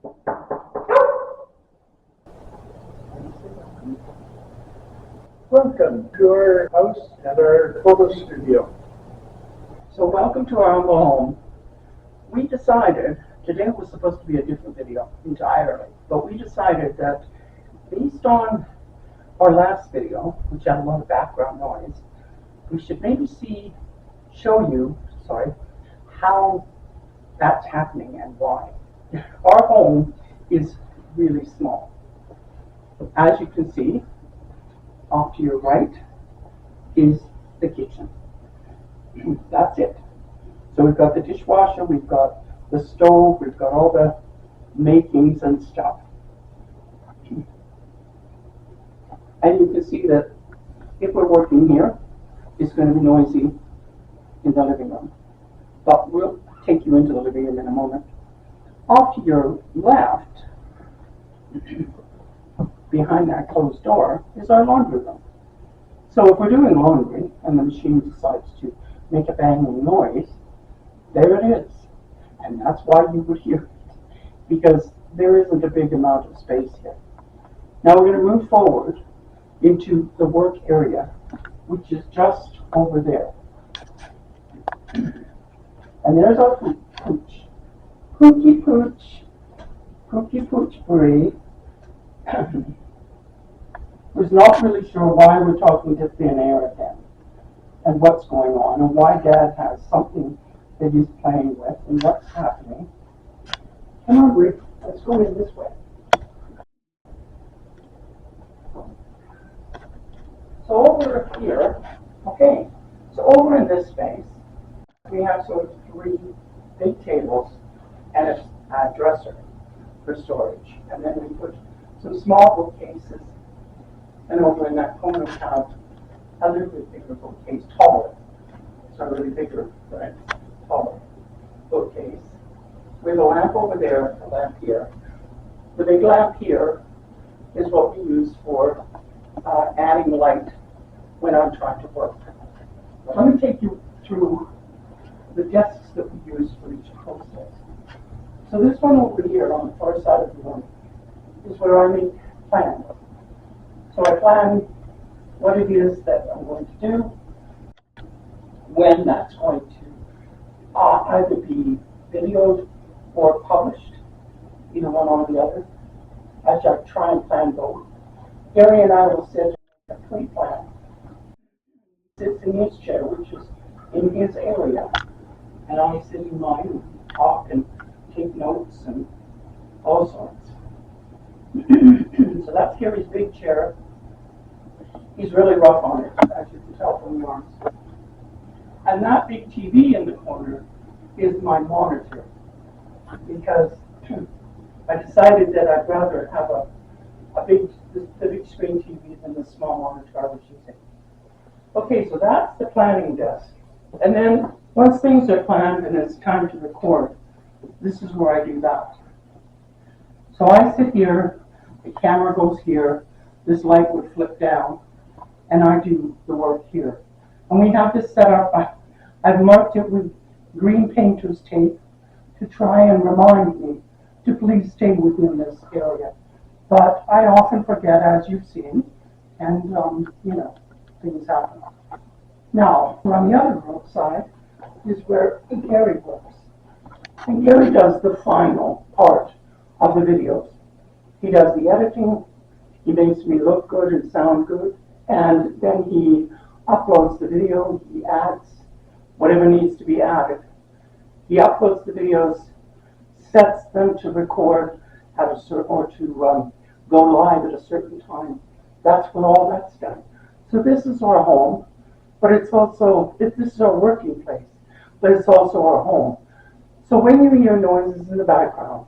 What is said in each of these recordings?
Welcome to our house and our photo studio. So welcome to our humble home. We decided, today was supposed to be a different video entirely, but we decided that based on our last video, which had a lot of background noise, we should maybe show you how that's happening and why. Our home is really small. As you can see, off to your right is the kitchen. That's it. So we've got the dishwasher, we've got the stove, we've got all the makings and stuff. And you can see that if we're working here, it's going to be noisy in the living room. But we'll take you into the living room in a moment. Off to your left, behind that closed door, is our laundry room. So if we're doing laundry and the machine decides to make a banging noise, there it is. And that's why you would hear it, because there isn't a big amount of space here. Now we're going to move forward into the work area, which is just over there. And there's our pooch. Poochie pooch. Poochie pooch Brie. Who's not really sure why we're talking to thin air again, and what's going on, and why Dad has something that he's playing with, and what's happening. Come on, Brie, let's go in this way. So over here, so over in this space, we have sort of 3 big tables and a dresser for storage. And then we put some small bookcases, and over in that corner we have a little bit bigger bookcase, taller. It's not really bigger, but taller bookcase. With a lamp over there, a lamp here. The big lamp here is what we use for adding light when I'm trying to work. Let me take you through the desks that we use for each process. So this one over here on the far side of the room is where I make plans. So I plan what it is that I'm going to do, when that's going to either be videoed or published, either one or the other. I shall try and plan both. Gary and I will sit a pre-plan. He sits in his chair, which is in his area, and I sit in mine and talk and take notes and all sorts. So that's Gary's big chair. He's really rough on it, as you can tell from the arms. And that big TV in the corner is my monitor, because I decided that I'd rather have the big screen TV than the small monitor I was using. Okay, so that's the planning desk. And then once things are planned and it's time to record, this is where I do that. So I sit here, the camera goes here, this light would flip down, and I do the work here. And we have this set up, I've marked it with green painter's tape to try and remind me to please stay within this area. But I often forget, as you've seen, and things happen. Now, on the other side is where Gary works. And Gary does the final part of the videos. He does the editing, he makes me look good and sound good, and then he uploads the video, he adds whatever needs to be added. He uploads the videos, sets them to record at a certain, or to go live at a certain time. That's when all that's done. So this is our home, but it's also, this is our working place, but it's also our home. So when you hear noises in the background,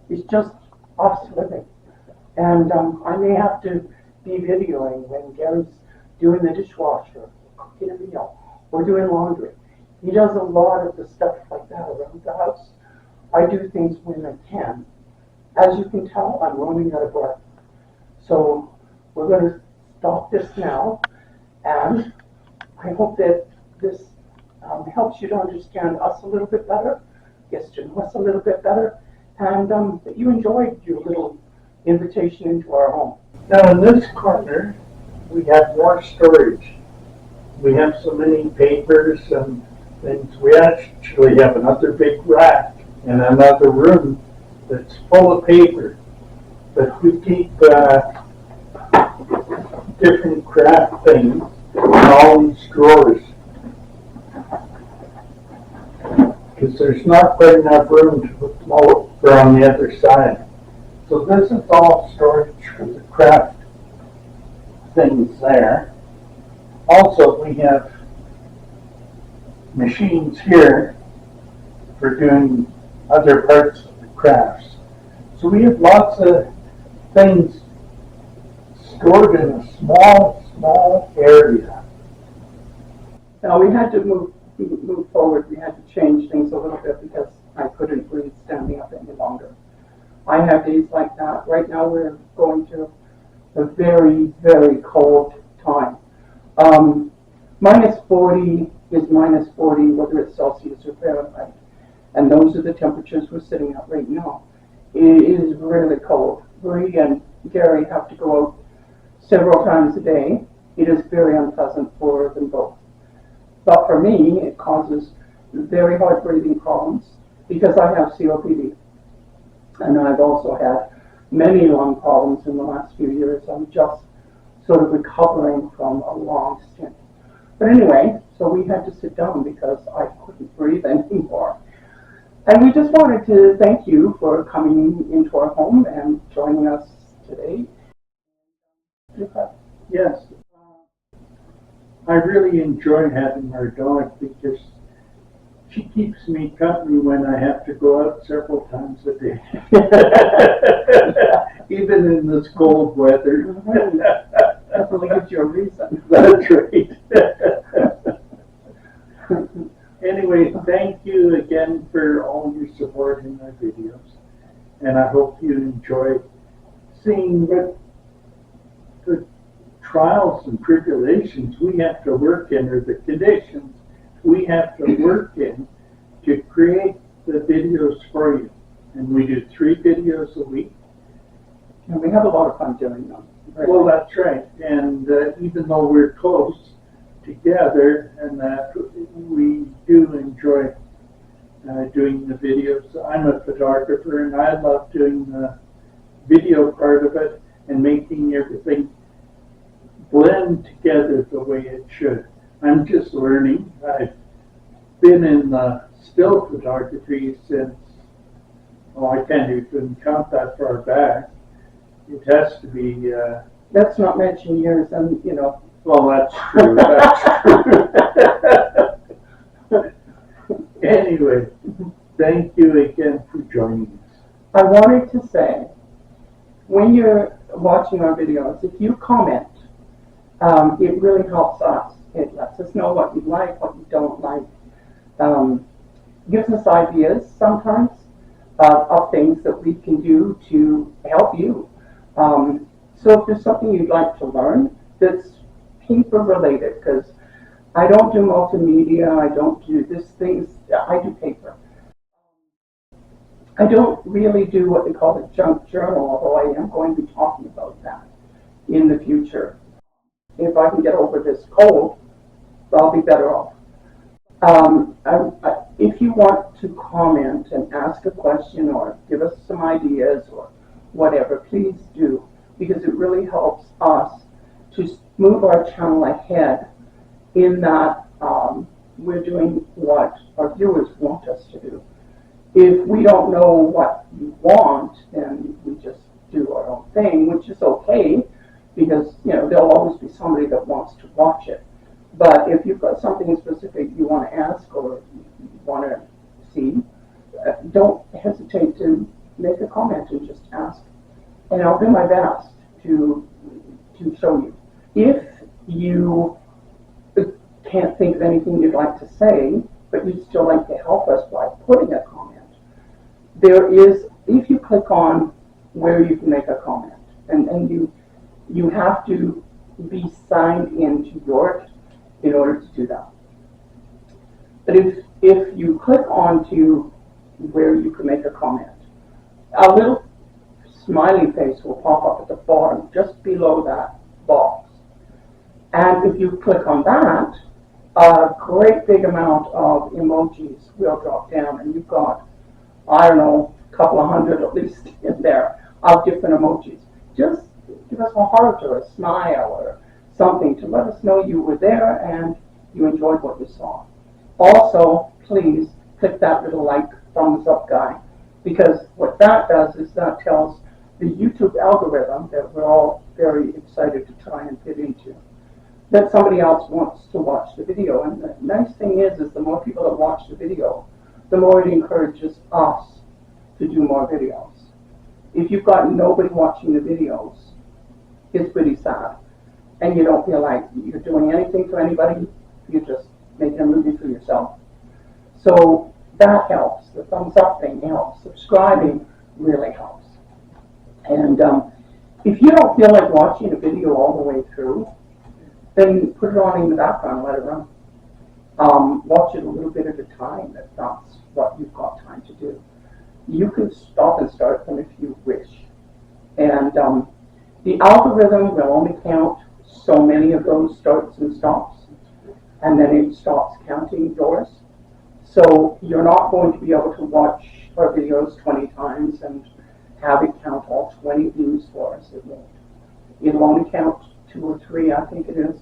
it's just us living. And I may have to be videoing when Gary's doing the dishwasher, cooking a meal, or doing laundry. He does a lot of the stuff like that around the house. I do things when I can. As you can tell, I'm running out of breath. So we're going to stop this now, and I hope that this helps you to understand us a little bit better, gets to know us a little bit better, and that you enjoyed your little invitation into our home. Now in this corner, we have more storage. We have so many papers and things. We actually have another big rack in another room that's full of paper. But we keep different craft things in all these drawers. Because there's not quite enough room to put more on the other side. So this is all storage for the craft things there. Also, we have machines here for doing other parts of the crafts. So we have lots of things stored in a small area. Now we had to move forward. We had to change things a little bit because I couldn't breathe standing up any longer. I have days like that. Right now we're going through a very, very cold time. Minus 40 is minus 40, whether it's Celsius or Fahrenheit. And those are the temperatures we're sitting at right now. It is really cold. Bree and Gary have to go out several times a day. It is very unpleasant for them both. But for me, it causes very hard breathing problems because I have COPD. And I've also had many lung problems in the last few years. I'm just sort of recovering from a long stint. But anyway, so we had to sit down because I couldn't breathe anymore. And we just wanted to thank you for coming into our home and joining us today. Yes, I really enjoy having our dog because she keeps me company when I have to go out several times a day. Even in this cold weather. Definitely gives you a reason. That's right. Anyway, thank you again for all your support in our videos. And I hope you enjoy seeing what the trials and tribulations we have to work in, or the conditions we have to work in to create the videos for you. And we do 3 videos a week. And we have a lot of fun doing them. Well, that's right. And even though we're close together, and that we do enjoy doing the videos. I'm a photographer, and I love doing the video part of it and making everything blend together the way it should. I'm just learning. I've been in still photography since, oh, I can't even count that far back. It has to be... Let's not mention years, and you know. Well, that's true. That's true. Anyway, thank you again for joining us. I wanted to say, when you're watching our videos, if you comment, it really helps us. It lets us know what you like, what you don't like. Gives us ideas sometimes of things that we can do to help you. So if there's something you'd like to learn that's paper related, because I don't do multimedia, I don't do I do paper. I don't really do what they call the junk journal, although I am going to be talking about that in the future. If I can get over this cold, I'll be better off. If you want to comment and ask a question or give us some ideas or whatever, please do, because it really helps us to move our channel ahead in that we're doing what our viewers want us to do. If we don't know what you want, then we just do our own thing, which is okay, because there'll always be somebody that wants to watch it. But if you've got something specific you want to ask or you want to see, don't hesitate to make a comment and just ask. And I'll do my best to show you. If you can't think of anything you'd like to say, but you'd still like to help us by putting a comment, there is, if you click on where you can make a comment, and you have to be signed into York in order to do that. But if you click on to where you can make a comment. A little smiley face will pop up at the bottom, just below that box. And if you click on that, a great big amount of emojis will drop down, and you've got, I don't know, a couple of hundred at least in there of different emojis. Just give us a heart or a smile or something to let us know you were there and you enjoyed what you saw. Also, please click that little like thumbs up guy, because what that does is that tells the YouTube algorithm that we're all very excited to try and fit into, that somebody else wants to watch the video. And the nice thing is the more people that watch the video, the more it encourages us to do more videos. If you've got nobody watching the videos, it's pretty sad. And you don't feel like you're doing anything for anybody, you're just making a movie for yourself. So that helps. The thumbs up thing helps. Subscribing really helps. And if you don't feel like watching a video all the way through, then put it on in the background and let it run. Watch it a little bit at a time if that's what you've got time to do. You can stop and start them if you wish. And the algorithm will only count so many of those starts and stops, and then it stops counting yours. So you're not going to be able to watch our videos 20 times and have it count all 20 views for us. It won't. It'll only count 2 or 3, I think it is,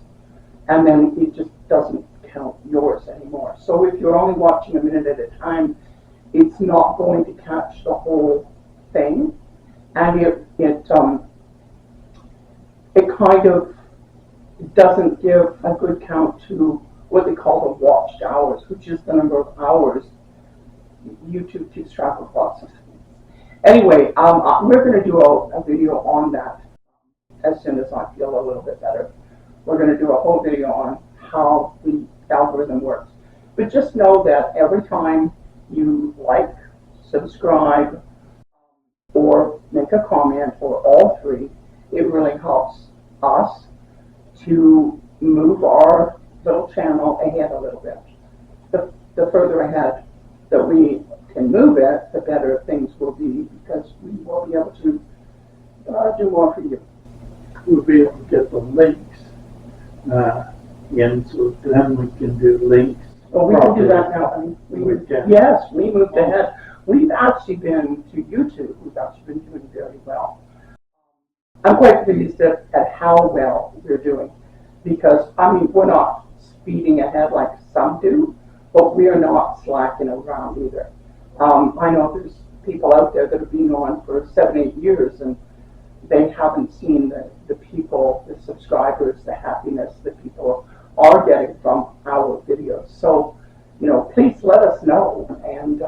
and then it just doesn't count yours anymore. So if you're only watching a minute at a time, it's not going to catch the whole thing, and it kind of doesn't give a good count to what they call the watched hours, which is the number of hours YouTube keeps track of lots of things. Anyway, we're going to do a video on that as soon as I feel a little bit better. We're going to do a whole video on how the algorithm works. But just know that every time you like, subscribe, or make a comment, or all three, it really helps us to move our little channel ahead a little bit. The further ahead that we can move it, the better things will be, because we will be able to do more for you. We'll be able to get the links in, so then we can do links. Oh, we can do that now. I mean, yes, we moved ahead. We've actually been to YouTube. We've actually been doing very well. I'm quite pleased at how well we're doing, because, I mean, we're not speeding ahead like some do, but we are not slacking around either. I know there's people out there that have been on for 7, 8 years, and they haven't seen the people, the subscribers, the happiness that people are getting from our videos. So, please let us know, and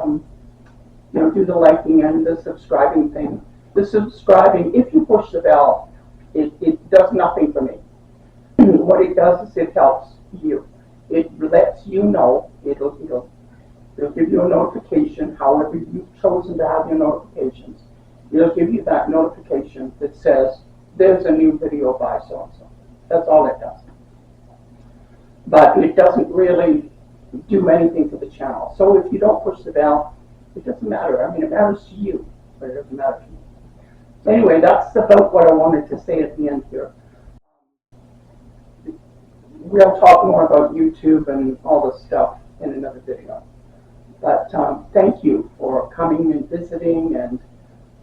do the liking and the subscribing thing. The subscribing, if you push the bell, it does nothing for me. What it does is it helps you. It lets you know. It'll give you a notification, however you've chosen to have your notifications. It'll give you that notification that says there's a new video by so-and-so. That's all it does. But it doesn't really do anything for the channel. So if you don't push the bell, it doesn't matter. I mean, it matters to you, but it doesn't matter to me. So anyway, that's about what I wanted to say at the end here. We'll talk more about YouTube and all this stuff in another video. But thank you for coming and visiting and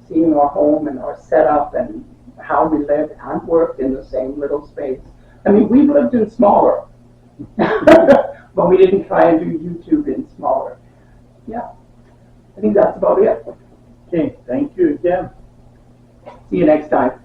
seeing our home and our setup and how we live and work in the same little space. I mean, we've lived in smaller, but we didn't try and do YouTube in smaller. Yeah, I think that's about it. Okay, thank you again. See you next time.